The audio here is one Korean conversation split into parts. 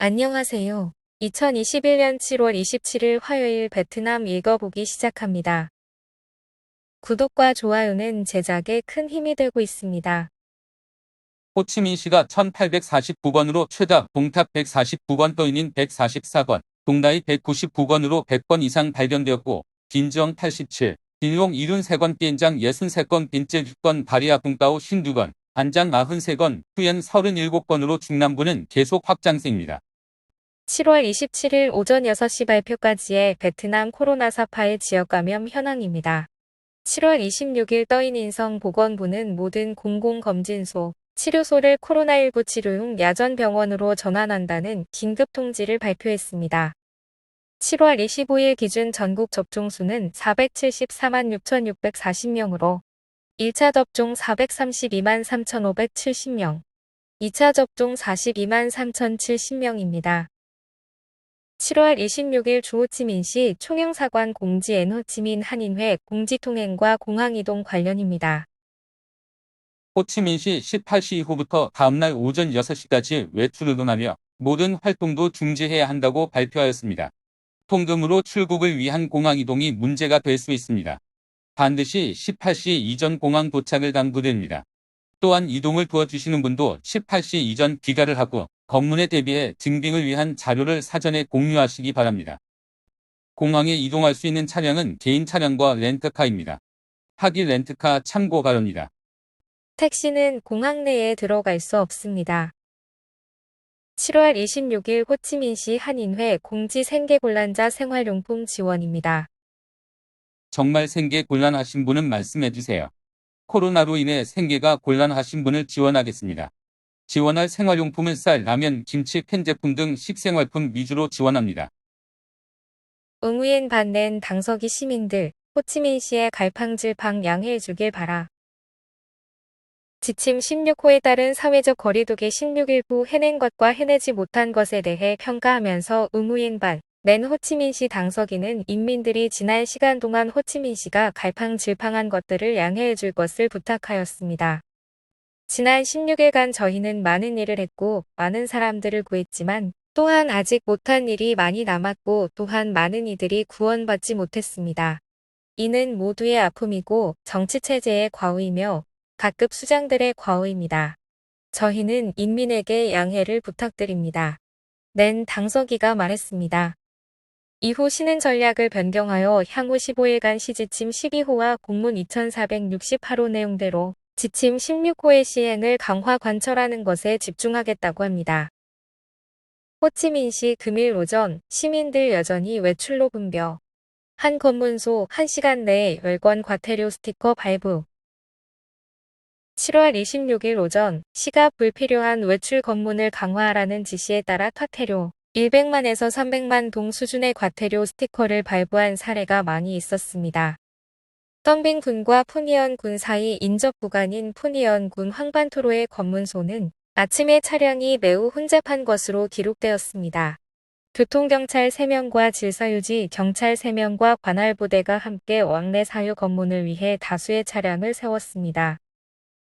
안녕하세요. 2021년 7월 27일 화요일 베트남 읽어보기 시작합니다. 구독과 좋아요는 제작에 큰 힘이 되고 있습니다. 호치민시가 1849번으로 최다, 동탑 149번, 떠인인 144건, 동나이 199건으로 100건 이상 발견되었고, 빈정 87, 빈롱 73건, 비엔장 63건, 빈제 6건, 바리아 붕따오 52건, 안장 43건, 후엔 37건으로 중남부는 계속 확장세입니다. 7월 27일 오전 6시 발표까지의 베트남 코로나 사파의 지역 감염 현황입니다. 7월 26일 떠인 인성보건부는 모든 공공검진소, 치료소를 코로나19 치료용 야전병원으로 전환한다는 긴급 통지를 발표했습니다. 7월 25일 기준 전국 접종수는 474만 6,640명으로 1차 접종 432만 3,570명, 2차 접종 42만 3,070명입니다. 7월 26일 주호치민시 총영사관 공지 호치민 한인회 공지통행과 공항이동 관련입니다. 호치민시 18시 이후부터 다음날 오전 6시까지 외출을 금하며 모든 활동도 중지해야 한다고 발표하였습니다. 통금으로 출국을 위한 공항 이동이 문제가 될 수 있습니다. 반드시 18시 이전 공항 도착을 당부됩니다. 또한 이동을 도와주시는 분도 18시 이전 귀가를 하고 검문에 대비해 증빙을 위한 자료를 사전에 공유하시기 바랍니다. 공항에 이동할 수 있는 차량은 개인 차량과 렌트카입니다. 하기 렌트카 참고 바랍니다. 택시는 공항 내에 들어갈 수 없습니다. 7월 26일 호치민시 한인회 공지 생계곤란자 생활용품 지원입니다. 정말 생계 곤란하신 분은 말씀해 주세요. 코로나로 인해 생계가 곤란하신 분을 지원하겠습니다. 지원할 생활용품은 쌀, 라면, 김치, 팬 제품 등 식생활품 위주로 지원합니다. 응우엔 받는 당서기 시민들, 호치민시의 갈팡질팡 양해해 주길 바라. 지침 16호에 따른 사회적 거리두기 16일부 해낸 것과 해내지 못한 것에 대해 평가하면서 응우엔 받는 호치민시 당서기는 인민들이 지난 시간 동안 호치민시가 갈팡질팡한 것들을 양해해 줄 것을 부탁하였습니다. 지난 16일간 저희는 많은 일을 했고 많은 사람들을 구했지만 또한 아직 못한 일이 많이 남았고 또한 많은 이들이 구원받지 못했습니다. 이는 모두의 아픔이고 정치체제의 과오이며 각급 수장들의 과오입니다. 저희는 인민에게 양해를 부탁드립니다. 낸 당서기가 말했습니다. 이후 시는 전략을 변경하여 향후 15일간 시지침 12호와 공문 2468호 내용대로 지침 16호의 시행을 강화 관철하는 것에 집중하겠다고 합니다. 호치민시 금일 오전 시민들 여전히 외출로 분벼 한 검문소 1시간 내에 10건 과태료 스티커 발부. 7월 26일 오전 시가 불필요한 외출 검문을 강화하라는 지시에 따라 과태료 100만에서 300만 동 수준의 과태료 스티커를 발부한 사례가 많이 있었습니다. 덤빈 군과 푸니언 군 사이 인접 구간인 푸니언 군 황반토로의 검문소는 아침에 차량이 매우 혼잡한 것으로 기록되었습니다. 교통경찰 3명과 질서유지 경찰 3명과 관할부대가 함께 왕래 사유 검문을 위해 다수의 차량을 세웠습니다.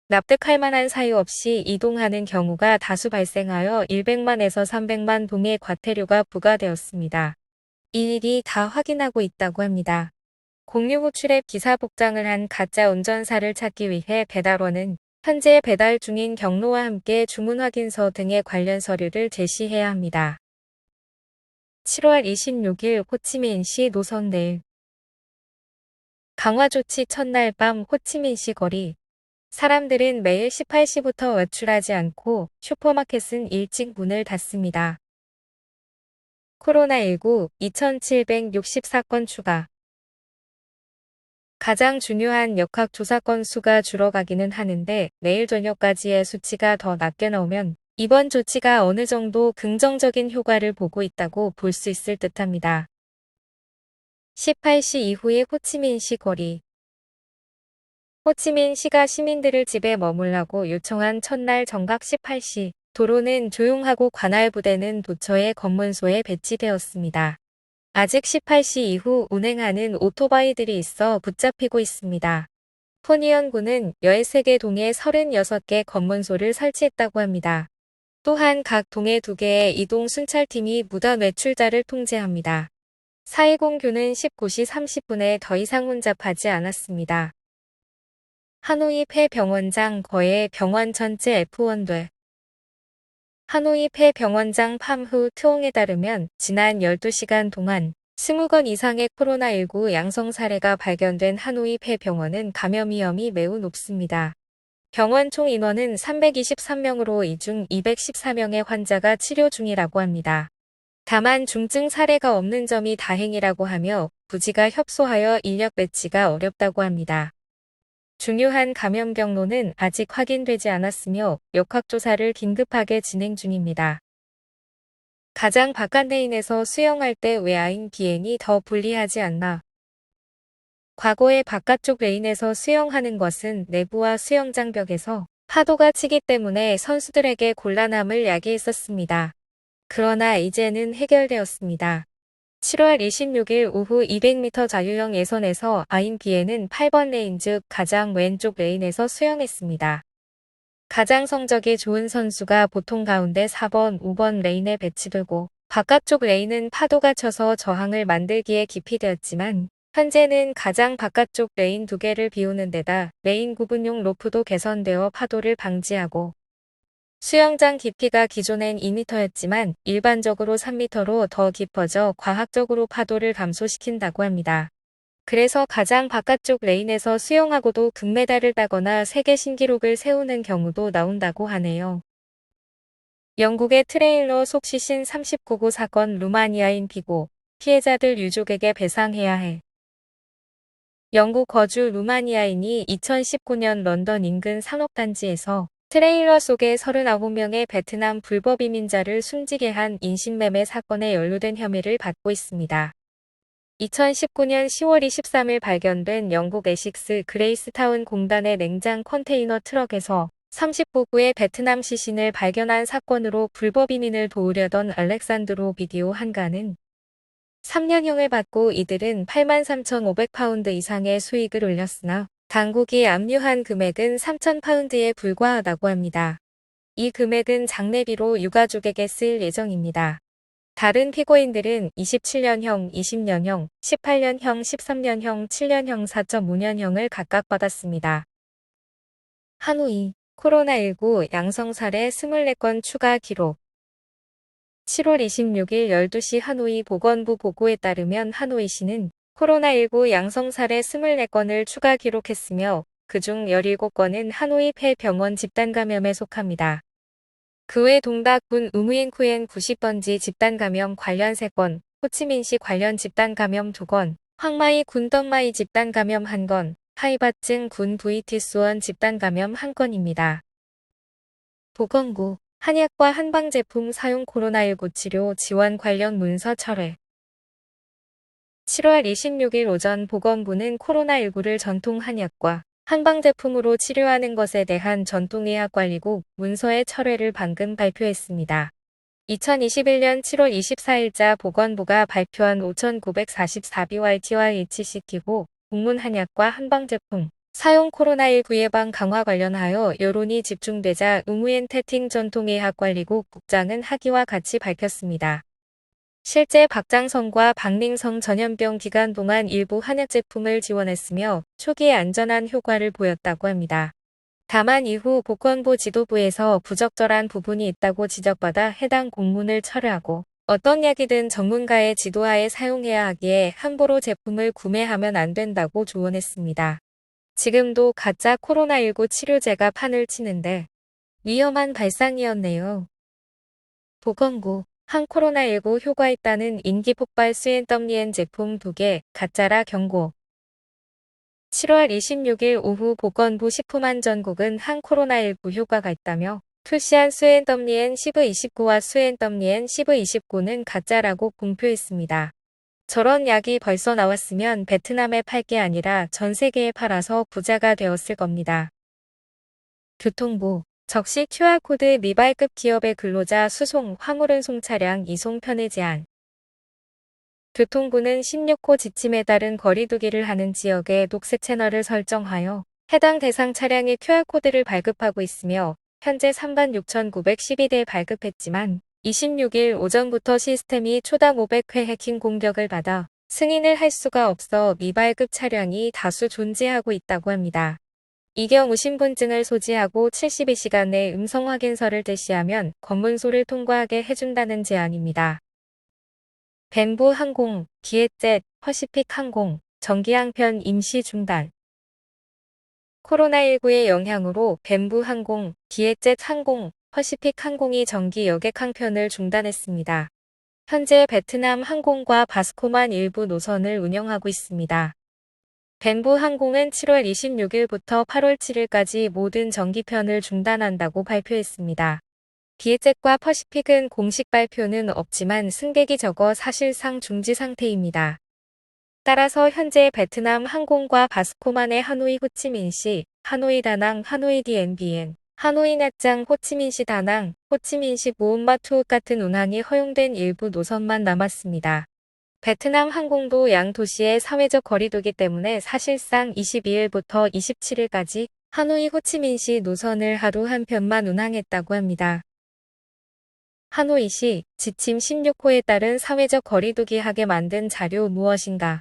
납득할 만한 사유 없이 이동하는 경우가 다수 발생하여 100만에서 300만 동의 과태료가 부과되었습니다. 이 일이 다 확인하고 있다고 합니다. 공유 호출앱 기사 복장을 한 가짜 운전사를 찾기 위해 배달원은 현재 배달 중인 경로와 함께 주문 확인서 등의 관련 서류를 제시해야 합니다. 7월 26일 호치민시 노선 내일 강화 조치 첫날 밤 호치민시 거리 사람들은 매일 18시부터 외출하지 않고 슈퍼마켓은 일찍 문을 닫습니다. 코로나19 2764건 추가. 가장 중요한 역학조사 건수가 줄어가기는 하는데 내일 저녁까지의 수치가 더 낮게 나오면 이번 조치가 어느 정도 긍정적인 효과를 보고 있다고 볼 수 있을 듯합니다. 18시 이후의 호치민시 거리. 호치민시가 시민들을 집에 머물라고 요청한 첫날 정각 18시, 도로는 조용하고 관할부대는 도처의 검문소에 배치되었습니다. 아직 18시 이후 운행하는 오토바이들이 있어 붙잡히고 있습니다. 푸니언군은 13개 동에 36개 검문소를 설치했다고 합니다. 또한 각 동에 2개의 이동 순찰팀이 무단 외출자를 통제합니다. 4.10 규는 19시 30분에 더 이상 혼잡하지 않았습니다. 하노이 폐병원장 거의 병원 전체 F1돼. 하노이 폐병원장 팜후 트옹에 따르면 지난 12시간 동안 20건 이상의 코로나19 양성 사례가 발견된 하노이 폐병원은 감염 위험이 매우 높습니다. 병원 총 인원은 323명으로 이 중 214명의 환자가 치료 중이라고 합니다. 다만 중증 사례가 없는 점이 다행이라고 하며 부지가 협소하여 인력 배치가 어렵다고 합니다. 중요한 감염 경로는 아직 확인되지 않았으며 역학조사를 긴급하게 진행 중입니다. 가장 바깥 레인에서 수영할 때 외아인 비행이 더 불리하지 않나. 과거에 바깥쪽 레인에서 수영하는 것은 내부와 수영장 벽에서 파도가 치기 때문에 선수들에게 곤란함을 야기했었습니다. 그러나 이제는 해결되었습니다. 7월 26일 오후 200m 자유형 예선에서 아인 비에는 8번 레인 즉 가장 왼쪽 레인에서 수영했습니다. 가장 성적이 좋은 선수가 보통 가운데 4번, 5번 레인에 배치되고 바깥쪽 레인은 파도가 쳐서 저항을 만들기에 깊이 되었지만 현재는 가장 바깥쪽 레인 2개를 비우는 데다 레인 구분용 로프도 개선되어 파도를 방지하고 수영장 깊이가 기존엔 2m였지만 일반적으로 3m로 더 깊어져 과학적으로 파도를 감소시킨다고 합니다. 그래서 가장 바깥쪽 레인에서 수영하고도 금메달을 따거나 세계 신기록을 세우는 경우도 나온다고 하네요. 영국의 트레일러 속 시신 39구 사건 루마니아인 피고, 피해자들 유족에게 배상해야 해. 영국 거주 루마니아인이 2019년 런던 인근 상업단지에서 트레일러 속에 39명의 베트남 불법 이민자를 숨지게 한 인신매매 사건에 연루된 혐의를 받고 있습니다. 2019년 10월 23일 발견된 영국 에식스 그레이스타운 공단의 냉장 컨테이너 트럭에서 39구의 베트남 시신을 발견한 사건으로 불법 이민을 도우려던 알렉산드로 비디오 한가는 3년형을 받고 이들은 83,500파운드 이상의 수익을 올렸으나 당국이 압류한 금액은 3,000파운드에 불과하다고 합니다. 이 금액은 장례비로 유가족에게 쓰일 예정입니다. 다른 피고인들은 27년형, 20년형, 18년형, 13년형, 7년형, 4.5년형을 각각 받았습니다. 하노이, 코로나19 양성 사례 24건 추가 기록. 7월 26일 12시 하노이 보건부 보고에 따르면 하노이시는 코로나19 양성 사례 24건을 추가 기록했으며 그중 17건은 하노이 폐병원 집단 감염에 속합니다. 그 외 동닥군 우무잉쿠엔 90번지 집단 감염 관련 3건, 호치민시 관련 집단 감염 2건, 황마이 군 덕마이 집단 감염 1건, 하이바증 군 VT수원 집단 감염 1건입니다. 보건부 한약과 한방제품 사용 코로나19 치료 지원 관련 문서 철회. 7월 26일 오전 보건부는 코로나19를 전통 한약과 한방제품으로 치료하는 것에 대한 전통의학관리국 문서의 철회를 방금 발표했습니다. 2021년 7월 24일자 보건부가 발표한 5,944BYT와 일치시키고 국문 한약과 한방제품 사용 코로나19 예방 강화 관련하여 여론이 집중되자 우무엔 태팅 전통의학관리국 국장은 하기와 같이 밝혔습니다. 실제 박장성과 박링성 전염병 기간 동안 일부 한약 제품을 지원했으며 초기에 안전한 효과를 보였다고 합니다. 다만 이후 보건부 지도부에서 부적절한 부분이 있다고 지적받아 해당 공문을 철회하고 어떤 약이든 전문가의 지도하에 사용해야 하기에 함부로 제품을 구매하면 안 된다고 조언했습니다. 지금도 가짜 코로나19 치료제가 판을 치는데 위험한 발상이었네요. 보건부 한 코로나19 효과 있다는 인기 폭발 스앤덤리엔 제품 2개 가짜라 경고. 7월 26일 오후 보건부 식품안전국은 한 코로나19 효과가 있다며 출시한 스앤덤리엔 시브29와 스앤덤리엔 시브29는 가짜라고 공표했습니다. 저런 약이 벌써 나왔으면 베트남에 팔 게 아니라 전 세계에 팔아서 부자가 되었을 겁니다. 교통부 적시 QR코드 미발급 기업의 근로자 수송 화물운송 차량 이송 편의 제한. 교통부는 16호 지침에 따른 거리두기를 하는 지역에 녹색 채널을 설정하여 해당 대상 차량의 QR코드를 발급하고 있으며 현재 36,912대 발급했지만 26일 오전부터 시스템이 초당 500회 해킹 공격을 받아 승인을 할 수가 없어 미발급 차량이 다수 존재하고 있다고 합니다. 이 경우 신분증을 소지하고 72시간 내 음성 확인서를 제시하면 검문소를 통과하게 해준다는 제안입니다. 벤부 항공, 기에젯, 퍼시픽 항공, 정기항편 임시 중단. 코로나19의 영향으로 벤부 항공, 기에젯 항공, 퍼시픽 항공이 정기 여객 항편을 중단했습니다. 현재 베트남 항공과 바스코만 일부 노선을 운영하고 있습니다. 벤부 항공은 7월 26일부터 8월 7일까지 모든 정기편을 중단한다고 발표했습니다. 기에젯과 퍼시픽은 공식 발표는 없지만 승객이 적어 사실상 중지 상태입니다. 따라서 현재 베트남 항공과 바스코만의 하노이 호치민시, 하노이 다낭, 하노이 디엔비엔, 하노이 나짱, 호치민시 다낭, 호치민시 모음마투 같은 운항이 허용된 일부 노선만 남았습니다. 베트남 항공도 양 도시의 사회적 거리두기 때문에 사실상 22일부터 27일까지 하노이 호치민시 노선을 하루 한 편만 운항했다고 합니다. 하노이시 지침 16호에 따른 사회적 거리두기 하게 만든 자료 무엇인가?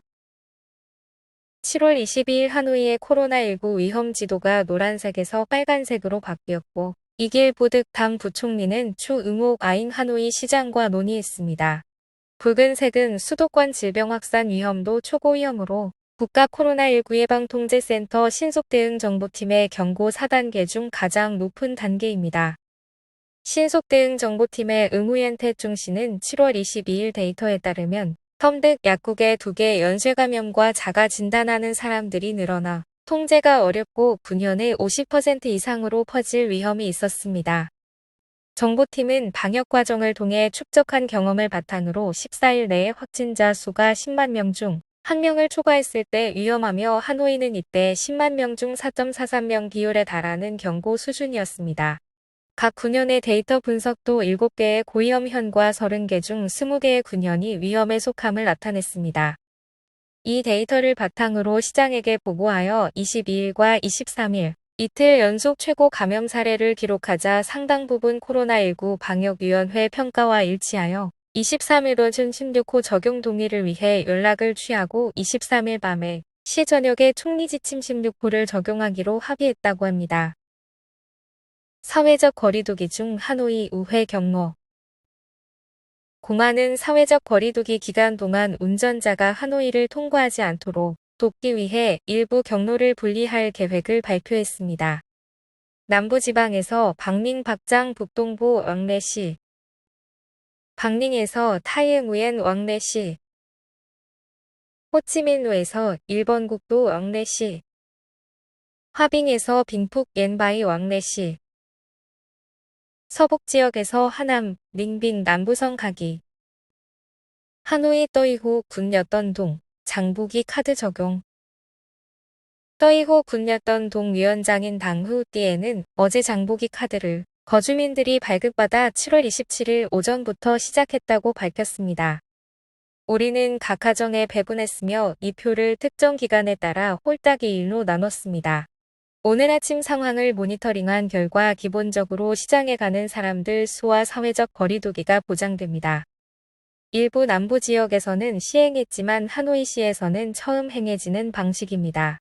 7월 22일 하노이의 코로나19 위험 지도가 노란색에서 빨간색으로 바뀌었고 이길 보득 당 부총리는 추 응옥 아잉 하노이 시장과 논의했습니다. 붉은색은 수도권 질병 확산 위험도 초고 위험으로 국가 코로나19 예방통제센터 신속대응정보팀의 경고 4단계 중 가장 높은 단계입니다. 신속대응정보팀의 응우옌태 중씨는 7월 22일 데이터에 따르면 섬득 약국에 2개 연쇄 감염과 자가 진단하는 사람들이 늘어나 통제가 어렵고 분연의 50% 이상으로 퍼질 위험이 있었습니다. 정보팀은 방역 과정을 통해 축적한 경험을 바탕으로 14일 내에 확진자 수가 10만 명 중 1명을 초과했을 때 위험하며 하노이는 이때 10만 명 중 4.43명 비율에 달하는 경고 수준이었습니다. 각 군현의 데이터 분석도 7개의 고위험현과 30개 중 20개의 군현이 위험에 속함을 나타냈습니다. 이 데이터를 바탕으로 시장에게 보고하여 22일과 23일 이틀 연속 최고 감염 사례를 기록하자 상당 부분 코로나19 방역위원회 평가와 일치하여 23일 오전 16호 적용 동의를 위해 연락을 취하고 23일 밤에 시 전역에 총리 지침 16호를 적용하기로 합의했다고 합니다. 사회적 거리두기 중 하노이 우회 경로. 공안은 사회적 거리두기 기간 동안 운전자가 하노이를 통과하지 않도록 돕기 위해 일부 경로를 분리할 계획을 발표했습니다. 남부지방에서 박닝 박장 북동부 왕래시, 박닝에서 타이응우엔 왕래시, 호치민루에서 일본 국도 왕래시, 화빙에서 빙푹 옌바이 왕래시, 서북지역에서 하남, 닝빙 남부성 가기. 하노이 떠이호 군여던 동, 장보기 카드 적용. 떠이호 군여던 동 위원장인 당후띠에는 어제 장보기 카드를 거주민들이 발급받아 7월 27일 오전부터 시작했다고 밝혔습니다. 우리는 각 가정에 배분했으며 이 표를 특정 기간에 따라 홀딱 2일로 나눴습니다. 오늘 아침 상황을 모니터링한 결과 기본적으로 시장에 가는 사람들 수와 사회적 거리두기가 보장됩니다. 일부 남부 지역에서는 시행했지만 하노이시에서는 처음 행해지는 방식입니다.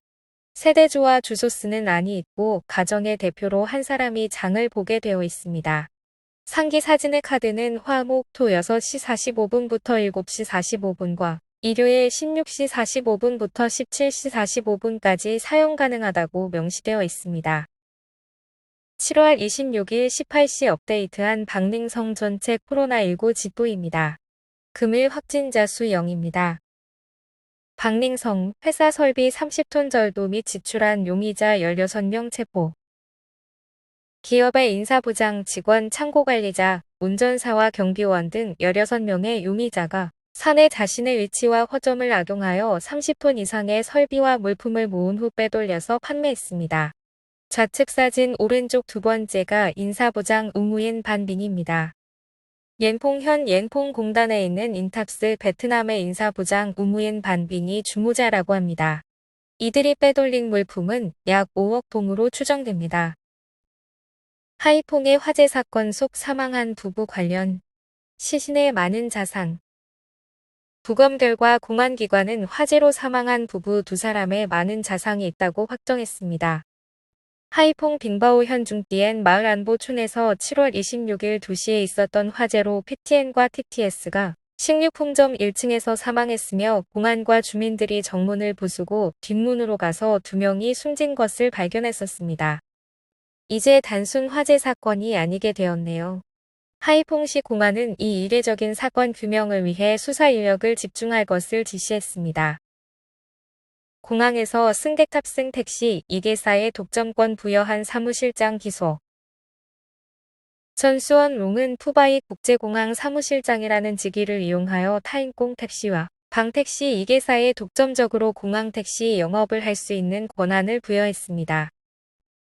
세대주와 주소쓰는 안이 있고 가정의 대표로 한 사람이 장을 보게 되어 있습니다. 상기 사진의 카드는 화목 토 6시 45분부터 7시 45분과 일요일 16시 45분부터 17시 45분까지 사용 가능하다고 명시되어 있습니다. 7월 26일 18시 업데이트한 박寧성 전체 코로나19 지도입니다. 금일 확진자 수 0입니다. 박寧성 회사 설비 30톤 절도 및 지출한 용의자 16명 체포. 기업의 인사부장, 직원, 창고관리자, 운전사와 경비원 등 16명의 용의자가 사내 자신의 위치와 허점을 악용하여 30톤 이상의 설비와 물품을 모은 후 빼돌려서 판매했습니다. 좌측 사진 오른쪽 두 번째가 인사부장 웅우인 반빙입니다. 옌퐁현 옌퐁 공단에 있는 인탑스 베트남의 인사부장 웅우인 반빙이 주무자라고 합니다. 이들이 빼돌린 물품은 약 5억 동으로 추정됩니다. 하이퐁의 화재 사건 속 사망한 부부 관련 시신의 많은 자상. 부검 결과 공안기관은 화재로 사망한 부부 두 사람의 많은 자상이 있다고 확정했습니다. 하이퐁 빙바오 현중띠엔 마을 안보촌에서 7월 26일 2시에 있었던 화재로 PTN과 TTS가 식료품점 1층에서 사망했으며 공안과 주민들이 정문을 부수고 뒷문으로 가서 2명이 숨진 것을 발견했었습니다. 이제 단순 화재 사건이 아니게 되었네요. 하이퐁시 공안은 이 이례적인 사건 규명을 위해 수사 인력을 집중할 것을 지시했습니다. 공항에서 승객 탑승 택시 2개사에 독점권 부여한 사무실장 기소. 전수원 롱은 푸바이 국제공항 사무실장이라는 직위를 이용하여 타인공 택시와 방택시 2개사에 독점적으로 공항 택시 영업을 할 수 있는 권한을 부여했습니다.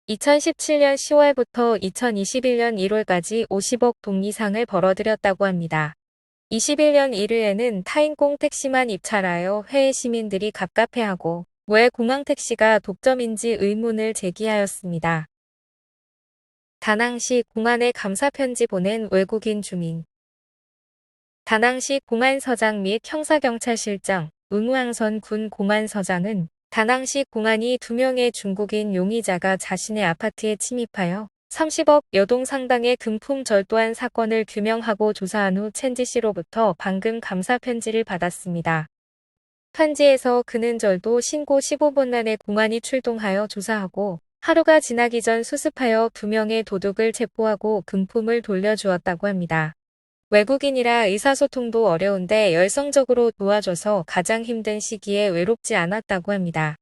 2017년 10월부터 2021년 1월까지 50억 동 이상을 벌어들였다고 합니다. 21년 1일에는 타인공 택시만 입찰하여 해외 시민들이 갑갑해하고 왜 공항 택시가 독점인지 의문을 제기하였습니다. 다낭시 공안에 감사 편지 보낸 외국인 주민. 다낭시 공안서장 및 형사경찰실장 응우항선 군 공안서장은 다낭시 공안이 2명의 중국인 용의자가 자신의 아파트에 침입하여 30억 여동 상당의 금품 절도한 사건을 규명하고 조사한 후 첸지 씨로부터 방금 감사 편지를 받았습니다. 편지에서 그는 절도 신고 15분 안에 공안이 출동하여 조사하고 하루가 지나기 전 수습하여 2명의 도둑을 체포하고 금품을 돌려주었다고 합니다. 외국인이라 의사소통도 어려운데 열성적으로 도와줘서 가장 힘든 시기에 외롭지 않았다고 합니다.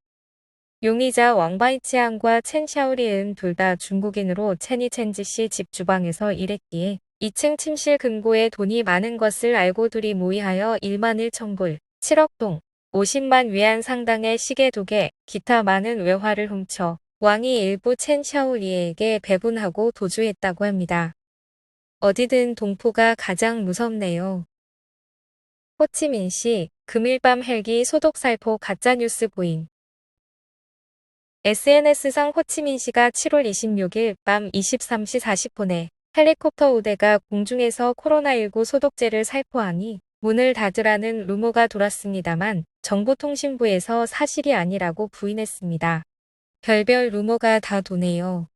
용의자 왕바이치앙과 첸 샤오리은 둘 다 중국인으로 첸이 첸지 씨 집 주방에서 일했기에 2층 침실 금고에 돈이 많은 것을 알고 둘이 모의하여 1만 1천 불, 7억 동, 50만 위안 상당의 시계 2개, 기타 많은 외화를 훔쳐 왕이 일부 첸 샤오리에게 배분하고 도주했다고 합니다. 어디든 동포가 가장 무섭네요. 호치민시 금일 밤 헬기 소독 살포 가짜뉴스 보인. SNS상 호치민시가 7월 26일 밤 23시 40분에 헬리콥터 우대가 공중에서 코로나19 소독제를 살포하니 문을 닫으라는 루머가 돌았습니다만 정보통신부에서 사실이 아니라고 부인했습니다. 별별 루머가 다 도네요.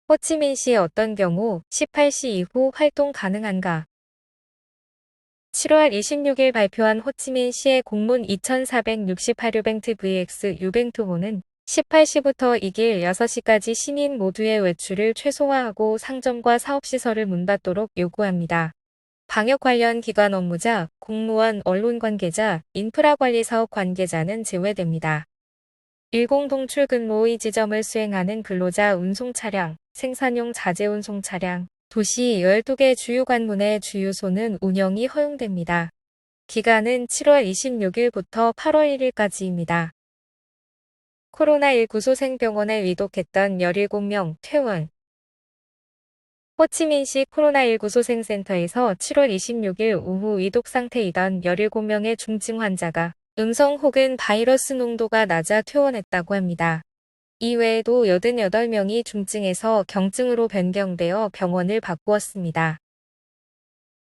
호치민시 어떤 경우 18시 이후 활동 가능한가? 7월 26일 발표한 호치민시의 공문 2468 유뱅트 vx 유뱅트호는 18시부터 이길 6시까지 시민 모두의 외출을 최소화하고 상점과 사업시설을 문 닫도록 요구합니다. 방역 관련 기관 업무자, 공무원, 언론 관계자, 인프라 관리 사업 관계자는 제외됩니다. 일공동 출근 모의 지점을 수행하는 근로자 운송 차량, 생산용 자재 운송 차량, 도시 12개 주요 관문의 주유소는 운영이 허용됩니다. 기간은 7월 26일부터 8월 1일까지입니다. 코로나19 소생병원에 위독했던 17명 퇴원. 호치민시 코로나19 소생센터에서 7월 26일 오후 위독 상태이던 17명의 중증 환자가 음성 혹은 바이러스 농도가 낮아 퇴원했다고 합니다. 이외에도 88명이 중증에서 경증으로 변경되어 병원을 바꾸었습니다.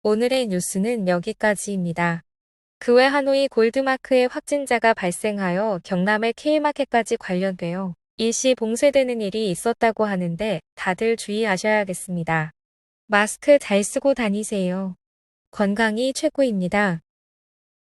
오늘의 뉴스는 여기까지입니다. 그 외 하노이 골드마크의 확진자가 발생하여 경남의 K마켓까지 관련되어 일시 봉쇄되는 일이 있었다고 하는데 다들 주의하셔야겠습니다. 마스크 잘 쓰고 다니세요. 건강이 최고입니다.